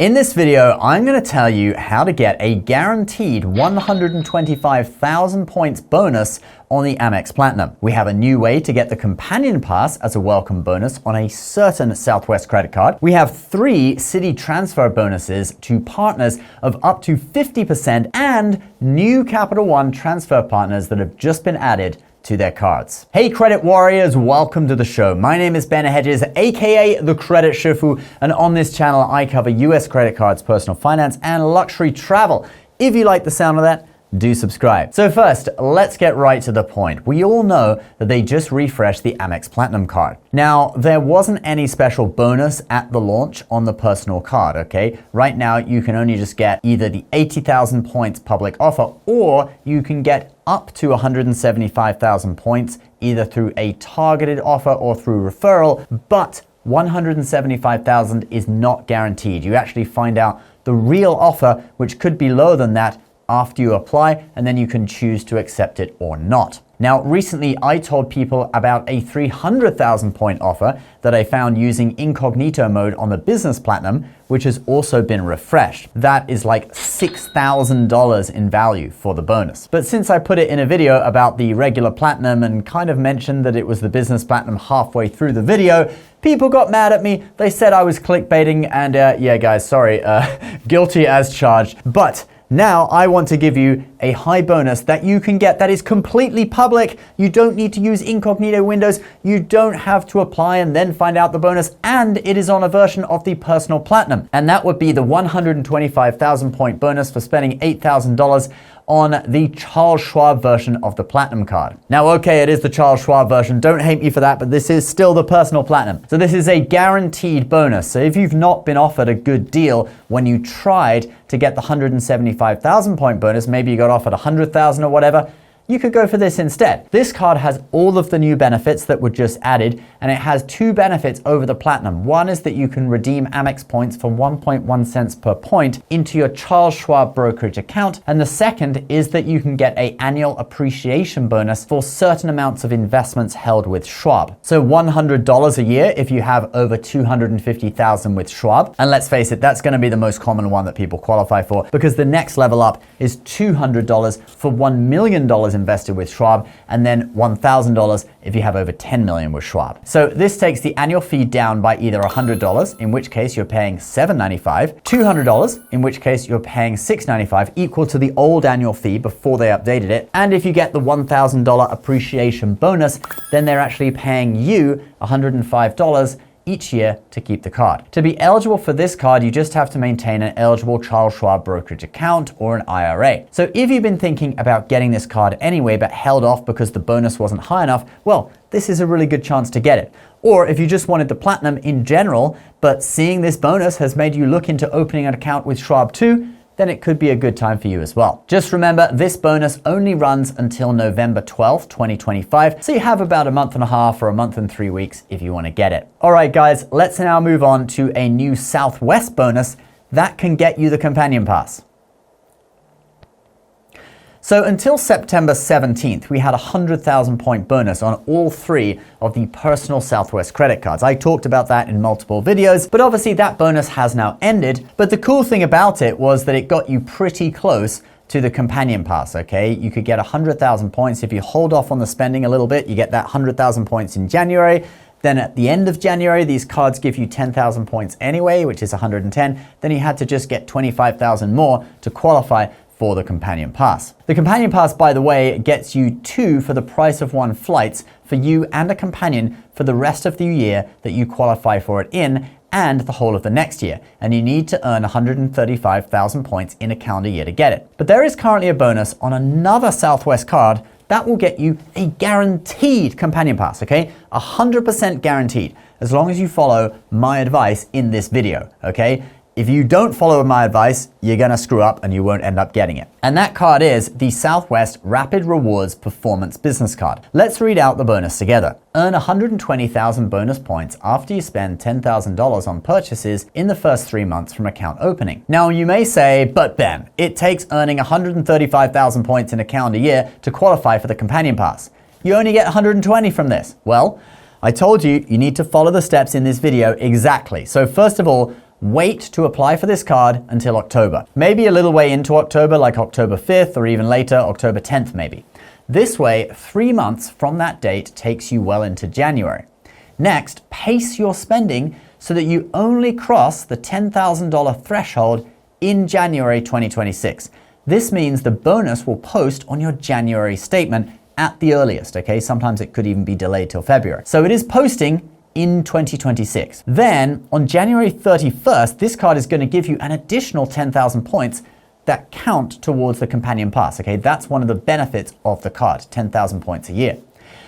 In this video, I'm going to tell you how to get a guaranteed 125,000 points bonus on the Amex Platinum. We have a new way to get the companion pass as a welcome bonus on a certain Southwest credit card. We have 3 Citi transfer bonuses to partners of up to 50% and new Capital One transfer partners that have just been added to their cards. Hey credit warriors, welcome to the show. My name is Ben Hedges, aka the Credit Shifu, and on this channel I cover US credit cards, personal finance, and luxury travel. If you like the sound of that, do subscribe. So first, let's get right to the point. We all know that they just refreshed the Amex Platinum card. Now, there wasn't any special bonus at the launch on the personal card, okay? Right now, you can only just get either the 80,000 points public offer, or you can get up to 175,000 points, either through a targeted offer or through referral, but 175,000 is not guaranteed. You actually find out the real offer, which could be lower than that, after you apply, and then you can choose to accept it or not. Now, recently I told people about a 300,000 point offer that I found using incognito mode on the Business Platinum, which has also been refreshed. That is like $6,000 in value for the bonus. But since I put it in a video about the regular Platinum and kind of mentioned that it was the Business Platinum halfway through the video, people got mad at me. They said I was clickbaiting, and yeah guys, sorry, guilty as charged. But now I want to give you a high bonus that you can get that is completely public. You don't need to use incognito windows. You don't have to apply and then find out the bonus. And it is on a version of the Personal Platinum. And that would be the 125,000 point bonus for spending $8,000 on the Charles Schwab version of the Platinum card. Now, okay, it is the Charles Schwab version. Don't hate me for that, but this is still the Personal Platinum. So this is a guaranteed bonus. So if you've not been offered a good deal when you tried to get the 175,000 point bonus, maybe you got offered 100,000 or whatever, you could go for this instead. This card has all of the new benefits that were just added, and it has 2 benefits over the Platinum. One is that you can redeem Amex points for 1.1 cents per point into your Charles Schwab brokerage account, and the second is that you can get an annual appreciation bonus for certain amounts of investments held with Schwab. So $100 a year if you have over 250,000 with Schwab, and let's face it, that's going to be the most common one that people qualify for, because the next level up is $200 for $1 million invested with Schwab, and then $1,000 if you have over 10 million with Schwab. So this takes the annual fee down by either $100, in which case you're paying $7.95, $200, in which case you're paying $6.95, equal to the old annual fee before they updated it. And if you get the $1,000 appreciation bonus, then they're actually paying you $105 each year to keep the card. To be eligible for this card, you just have to maintain an eligible Charles Schwab brokerage account or an IRA. So if you've been thinking about getting this card anyway but held off because the bonus wasn't high enough, well, this is a really good chance to get it. Or if you just wanted the Platinum in general, but seeing this bonus has made you look into opening an account with Schwab too, then it could be a good time for you as well. Just remember, this bonus only runs until November 12th, 2025, so you have about a month and a half or a month and 3 weeks if you want to get it. All right, guys, let's now move on to a new Southwest bonus that can get you the companion pass. So until September 17th, we had a 100,000 point bonus on all 3 of the personal Southwest credit cards. I talked about that in multiple videos, but obviously that bonus has now ended. But the cool thing about it was that it got you pretty close to the companion pass, okay? You could get 100,000 points. If you hold off on the spending a little bit, you get that 100,000 points in January. Then at the end of January, these cards give you 10,000 points anyway, which is 110. Then you had to just get 25,000 more to qualify for the companion pass. The companion pass, by the way, gets you 2 for the price of 1 flights for you and a companion for the rest of the year that you qualify for it in, and the whole of the next year. And you need to earn 135,000 points in a calendar year to get it. But there is currently a bonus on another Southwest card that will get you a guaranteed companion pass, okay? 100% guaranteed, as long as you follow my advice in this video, okay? If you don't follow my advice, you're gonna screw up and you won't end up getting it. And that card is the Southwest Rapid Rewards Performance Business Card. Let's read out the bonus together. Earn 120,000 bonus points after you spend $10,000 on purchases in the first 3 months from account opening. Now you may say, but Ben, it takes earning 135,000 points in a calendar year to qualify for the companion pass. You only get 120 from this. Well, I told you, you need to follow the steps in this video exactly. So first of all, wait to apply for this card until October. Maybe a little way into October, like October 5th or even later, October 10th maybe. This way, 3 months from that date takes you well into January. Next, pace your spending so that you only cross the $10,000 threshold in January 2026. This means the bonus will post on your January statement at the earliest, okay? Sometimes it could even be delayed till February. So it is posting in 2026. Then on January 31st, this card is going to give you an additional 10,000 points that count towards the companion pass, okay? That's one of the benefits of the card, 10,000 points a year.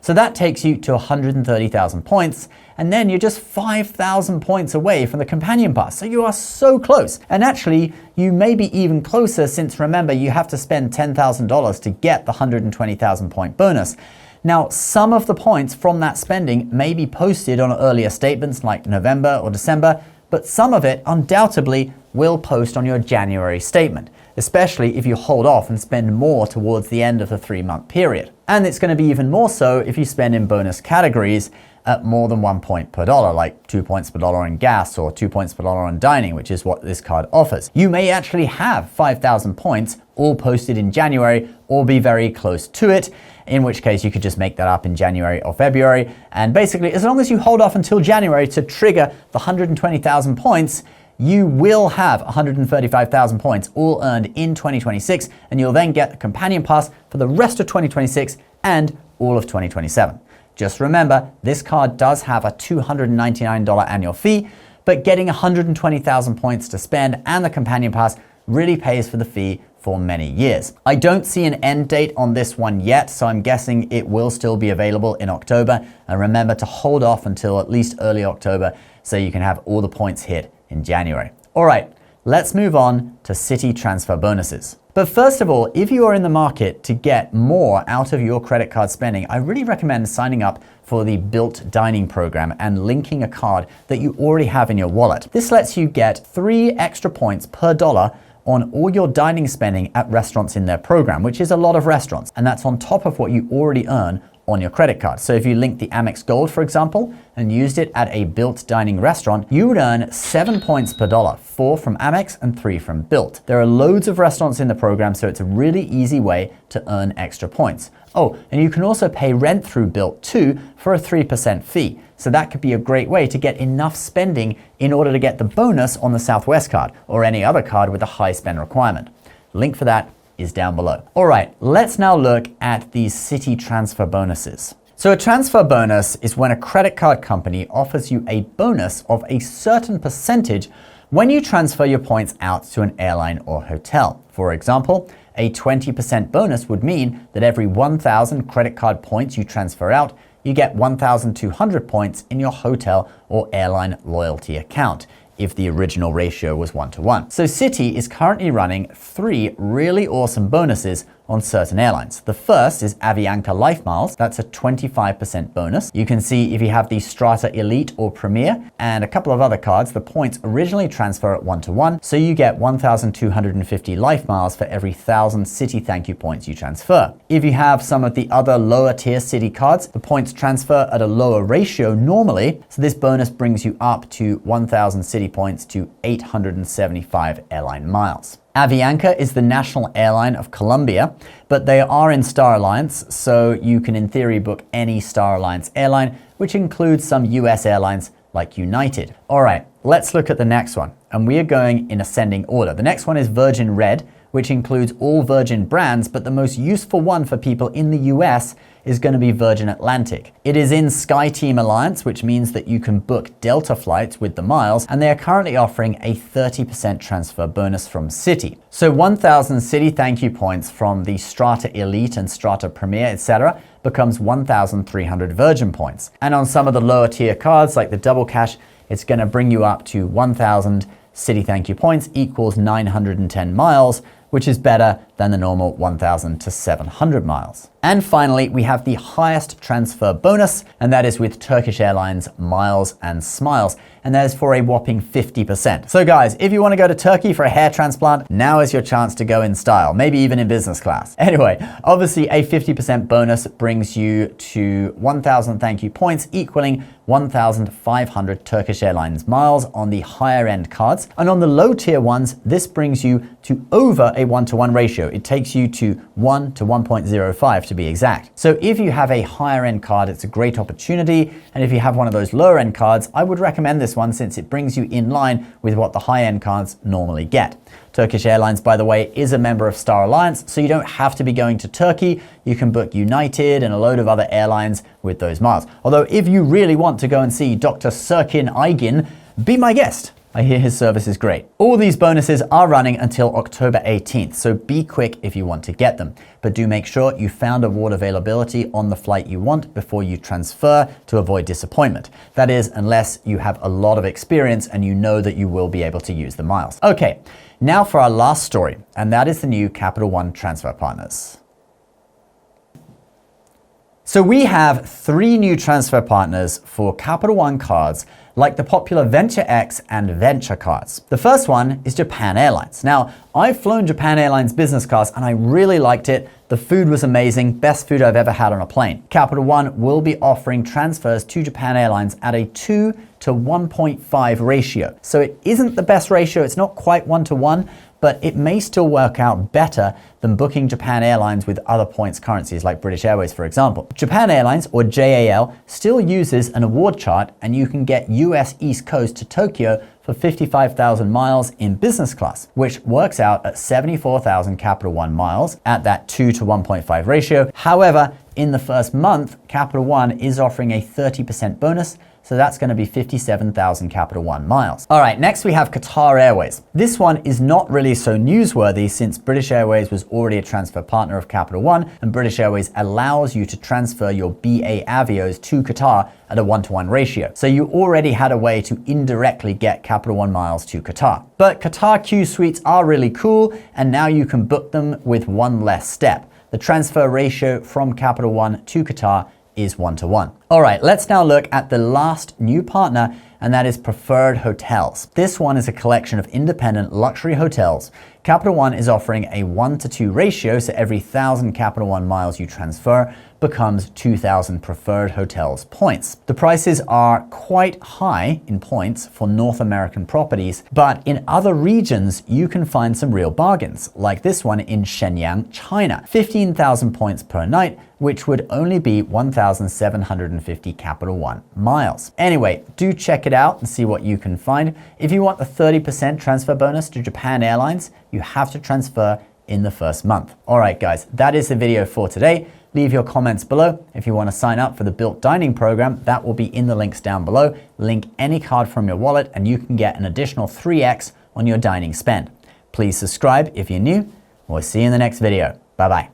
So that takes you to 130,000 points, and then you're just 5,000 points away from the companion pass. So you are so close. And actually, you may be even closer since remember, you have to spend $10,000 to get the 120,000 point bonus. Now, some of the points from that spending may be posted on earlier statements like November or December, but some of it undoubtedly will post on your January statement, especially if you hold off and spend more towards the end of the 3-month period. And it's going to be even more so if you spend in bonus categories at more than 1 point per dollar, like 2 points per dollar on gas or 2 points per dollar on dining, which is what this card offers. You may actually have 5,000 points all posted in January or be very close to it, in which case you could just make that up in January or February. And basically, as long as you hold off until January to trigger the 120,000 points, you will have 135,000 points all earned in 2026, and you'll then get the companion pass for the rest of 2026 and all of 2027. Just remember, this card does have a $299 annual fee, but getting 120,000 points to spend and the companion pass really pays for the fee for many years. I don't see an end date on this one yet, so I'm guessing it will still be available in October. And remember to hold off until at least early October so you can have all the points hit in January. All right, let's move on to Citi transfer bonuses. But first of all, if you are in the market to get more out of your credit card spending, I really recommend signing up for the Bilt dining program and linking a card that you already have in your wallet. This lets you get 3 extra points per dollar on all your dining spending at restaurants in their program, which is a lot of restaurants. And that's on top of what you already earn on your credit card. So if you link the Amex Gold, for example, and used it at a Bilt dining restaurant, you would earn 7 points per dollar, 4 from Amex and 3 from Bilt. There are loads of restaurants in the program, so it's a really easy way to earn extra points. Oh, and you can also pay rent through Bilt too for a 3% fee. So that could be a great way to get enough spending in order to get the bonus on the Southwest card or any other card with a high spend requirement. Link for that is down below. All right, let's now look at these Citi transfer bonuses. So a transfer bonus is when a credit card company offers you a bonus of a certain percentage when you transfer your points out to an airline or hotel. For example, a 20% bonus would mean that every 1,000 credit card points you transfer out, you get 1,200 points in your hotel or airline loyalty account, if the original ratio was 1-to-1. So Citi is currently running 3 really awesome bonuses on certain airlines. The first is Avianca Life Miles. That's a 25% bonus. You can see if you have the Strata Elite or Premier and a couple of other cards, the points originally transfer at 1-to-1, so you get 1,250 life miles for every 1,000 Citi thank you points you transfer. If you have some of the other lower tier Citi cards, the points transfer at a lower ratio normally, so this bonus brings you up to 1,000 Citi points to 875 airline miles. Avianca is the national airline of Colombia, but they are in Star Alliance, so you can in theory book any Star Alliance airline, which includes some US airlines like United. All right, let's look at the next one, and we are going in ascending order. The next one is Virgin Red, which includes all Virgin brands, but the most useful one for people in the US is going to be Virgin Atlantic. It is in SkyTeam Alliance, which means that you can book Delta flights with the miles, and they are currently offering a 30% transfer bonus from Citi. So 1,000 Citi thank you points from the Strata Elite and Strata Premier, etc., becomes 1,300 Virgin points. And on some of the lower tier cards, like the Double Cash, it's going to bring you up to 1,000 Citi thank you points equals 910 miles, which is better than the normal 1,000 to 700 miles. And finally, we have the highest transfer bonus, and that is with Turkish Airlines Miles and Smiles, and that is for a whopping 50%. So guys, if you want to go to Turkey for a hair transplant, now is your chance to go in style, maybe even in business class. Anyway, obviously a 50% bonus brings you to 1,000 thank you points, equaling 1,500 Turkish Airlines miles on the higher end cards. And on the low tier ones, this brings you to over a 1-to-1 ratio. It takes you to 1 to 1.05 to be exact. So if you have a higher end card, it's a great opportunity. And if you have one of those lower end cards, I would recommend this one since it brings you in line with what the high end cards normally get. Turkish Airlines, by the way, is a member of Star Alliance, so you don't have to be going to Turkey. You can book United and a load of other airlines with those miles. Although if you really want to go and see Dr. Serkin Aygin, be my guest. I hear his service is great. All these bonuses are running until October 18th, so be quick if you want to get them. But do make sure you found award availability on the flight you want before you transfer to avoid disappointment. That is, unless you have a lot of experience and you know that you will be able to use the miles. Okay, now for our last story, and that is the new Capital One transfer partners. So we have 3 new transfer partners for Capital One cards, like the popular Venture X and Venture cards. The first one is Japan Airlines. Now, I've flown Japan Airlines business class and I really liked it. The food was amazing, best food I've ever had on a plane. Capital One will be offering transfers to Japan Airlines at a 2 to 1.5 ratio. So it isn't the best ratio, it's not quite 1-to-1, but it may still work out better than booking Japan Airlines with other points currencies like British Airways, for example. Japan Airlines, or JAL, still uses an award chart, and you can get US East Coast to Tokyo for 55,000 miles in business class, which works out at 74,000 Capital One miles at that 2 to 1.5 ratio. However, in the first month, Capital One is offering a 30% bonus, so that's going to be 57,000 Capital One miles. All right, next we have Qatar Airways. This one is not really so newsworthy since British Airways was already a transfer partner of Capital One, and British Airways allows you to transfer your BA Avios to Qatar at a 1-to-1 ratio. So you already had a way to indirectly get Capital One miles to Qatar. But Qatar Q suites are really cool, and now you can book them with one less step. The transfer ratio from Capital One to Qatar is 1-to-1. All right, let's now look at the last new partner, and that is Preferred Hotels. This one is a collection of independent luxury hotels. Capital One is offering a 1-to-2 ratio, so every 1,000 Capital One miles you transfer becomes 2,000 Preferred Hotels points. The prices are quite high in points for North American properties, but in other regions you can find some real bargains, like this one in Shenyang, China. 15,000 points per night, which would only be 1,750 Capital One miles. Anyway, do check it out and see what you can find. If you want the 30% transfer bonus to Japan Airlines, you have to transfer in the first month. All right, guys, that is the video for today. Leave your comments below. If you want to sign up for the Bilt dining program, that will be in the links down below. Link any card from your wallet and you can get an additional 3x on your dining spend. Please subscribe if you're new. We'll see you in the next video. Bye-bye.